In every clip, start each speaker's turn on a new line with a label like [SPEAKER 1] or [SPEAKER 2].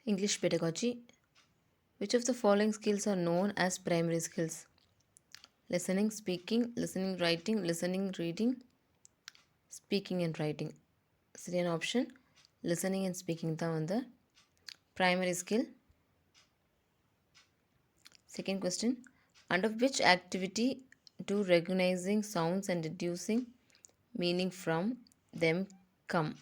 [SPEAKER 1] English pedagogy. Which of the following skills are known as primary skills? Listening, speaking, listening, writing, listening, reading, speaking and writing. Second option, listening and speaking தான் வந்து primary skill. Second question, under which activity do recognizing sounds and deducing meaning from them come?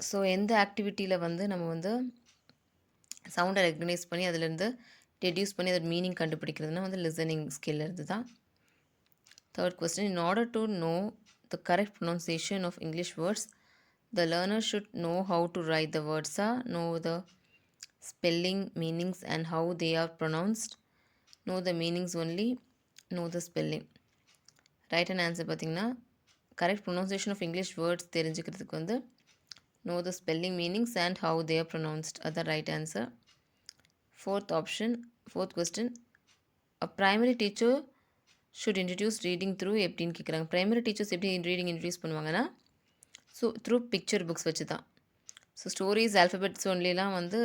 [SPEAKER 1] So எந்த ஆக்டிவிட்டியில் வந்து நம்ம வந்து சவுண்டை recognise பண்ணி அதிலேருந்து deduce பண்ணி அதோட மீனிங் கண்டுபிடிக்கிறதுனா வந்து லிசனிங் ஸ்கில் இருந்து தான். Third question, in order to know the correct pronunciation of English words, the learner should know how to write the words, know the spelling, meanings and how they are pronounced. Know the meanings only, know the spelling. Right and answer பார்த்தீங்கன்னா correct pronunciation of English words தெரிஞ்சுக்கிறதுக்கு வந்து know the spelling, meanings and how they are pronounced are the right answer. Fourth question, a primary teacher should introduce reading through எப்படின்னு கேட்குறாங்க. Primary teachers எப்படி reading introduce பண்ணுவாங்கன்னா through picture books வச்சு தான். So stories alphabets ஒன்லிலாம் வந்து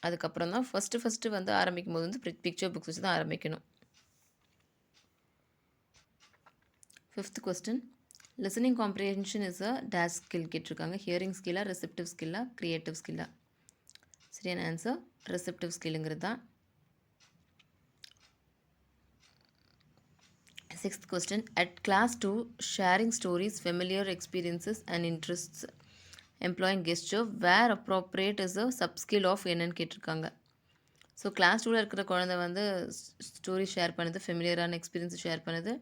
[SPEAKER 1] அதுக்கப்புறம் தான் first வந்து ஆரம்பிக்கும் போது வந்து பிக்சர் புக்ஸ் வச்சு தான் ஆரம்பிக்கணும். Fifth question, listening comprehension is a dash skill கேட்டிருக்காங்க. ஹியரிங் ஸ்கில்லாக, ரிசெப்டிவ் ஸ்கில்லாக, க்ரியேட்டிவ் ஸ்கில்லாக? சரியான ஆன்சர் ரிசெப்டிவ் ஸ்கில்லுங்கிறது தான். Sixth question, at class 2, sharing stories, familiar experiences and interests, employing gesture where appropriate is a subskill of என்னன்னு கேட்டிருக்காங்க. So class 2ல் இருக்கிற குழந்தை வந்து ஸ்டோரி ஷேர் பண்ணுது, ஃபெமிலியரான எக்ஸ்பீரியன்ஸை ஷேர் பண்ணுது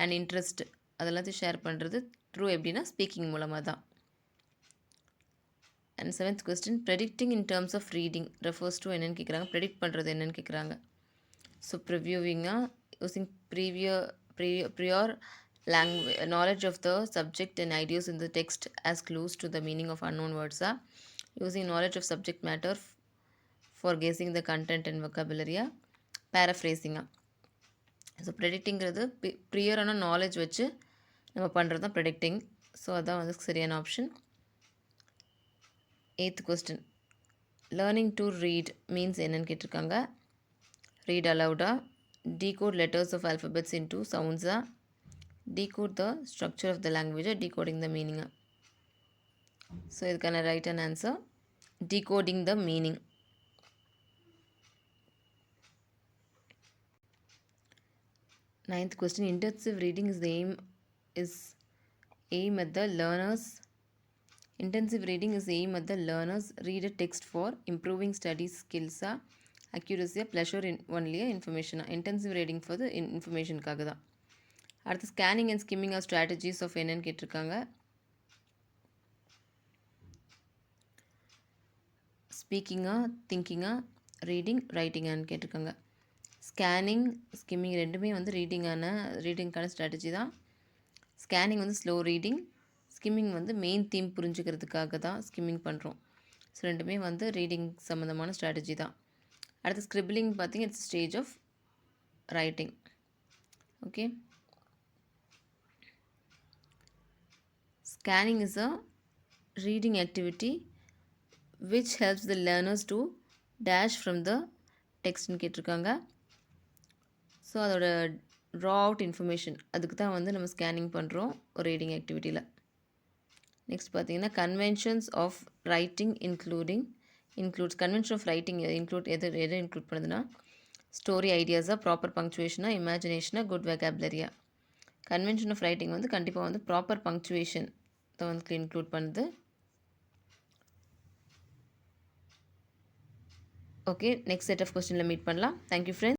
[SPEAKER 1] அண்ட் இன்ட்ரெஸ்ட் அதெல்லாத்தையும் ஷேர் பண்ணுறது த்ரூ எப்படின்னா ஸ்பீக்கிங் மூலமாக தான். And seventh question, predicting in terms of reading refers to என்னென்னு கேட்குறாங்க. ப்ரெடிக்ட் பண்ணுறது என்னென்னு கேட்குறாங்க. ஸோ ப்ரிவியூவிங்காக using prior knowledge of the subject and ideas in the text as clues to the meaning of unknown words, using knowledge of subject matter for guessing the content and vocabulary, paraphrasing. So ப்ரெடிக்டிங்கிறது ப்ரியரான knowledge வச்சு நம்ம பண்ணுறது தான் predicting. So அதான் வந்து சரியான option. Eighth question, learning to read means என்னன்னு கேட்டிருக்காங்க. ரீட் அலவுடா, decode letters of alphabets into sounds, decode the structure of the language, decoding the meaning. So இதுக்கான right an answer decoding the meaning. Ninth question, intensive reading is the aim at the learners. Intensive reading is the aim at the learners read a text for improving study skills, accuracy, pleasure in only information. Intensive reading for the informationக்காக தான். அடுத்து scanning and skimming of strategies of என்னன்னு கேட்டிருக்காங்க. ஸ்பீக்கிங்காக, திங்கிங்காக, reading, ரைட்டிங்கான்னு கேட்டிருக்காங்க. Scanning, skimming ரெண்டுமே வந்து ரீடிங்கான strategy தான். Scanning வந்து ஸ்லோ ரீடிங், ஸ்கிம்மிங் வந்து மெயின் தீம் புரிஞ்சுக்கிறதுக்காக தான் ஸ்கிம்மிங் பண்ணுறோம். ஸோ ரெண்டுமே வந்து ரீடிங் சம்மந்தமான ஸ்ட்ராட்டஜி தான். அடுத்து ஸ்க்ரிபிளிங் பார்த்தீங்க, it's stage of writing. Okay, scanning is a reading activity which helps the learners to dash from the டெக்ஸ்ட்னு கேட்டிருக்காங்க. ஸோ அதோட ரா அவுட் இன்ஃபர்மேஷன் அதுக்கு தான் வந்து நம்ம ஸ்கேனிங் பண்ணுறோம் ஒரு ரீடிங் ஆக்டிவிட்டியில். நெக்ஸ்ட் பார்த்தீங்கன்னா conventions of writing includes convention of writing எது இன்க்ளூட் பண்ணுதுன்னா ஸ்டோரி ஐடியாஸாக, ப்ராப்பர் பங்க்சுவேஷனாக, இமேஜினேஷனாக, குட் வெக்காபுலரியா. கன்வென்ஷன் ஆஃப் ரைட்டிங் வந்து கண்டிப்பாக வந்து ப்ராப்பர் பங்க்சுவேஷன் தான் வந்து இன்க்ளூட் பண்ணுது. ஓகே, நெக்ஸ்ட் செட் ஆஃப் கொஸ்டினில் மீட் பண்ணலாம். Thank you friends.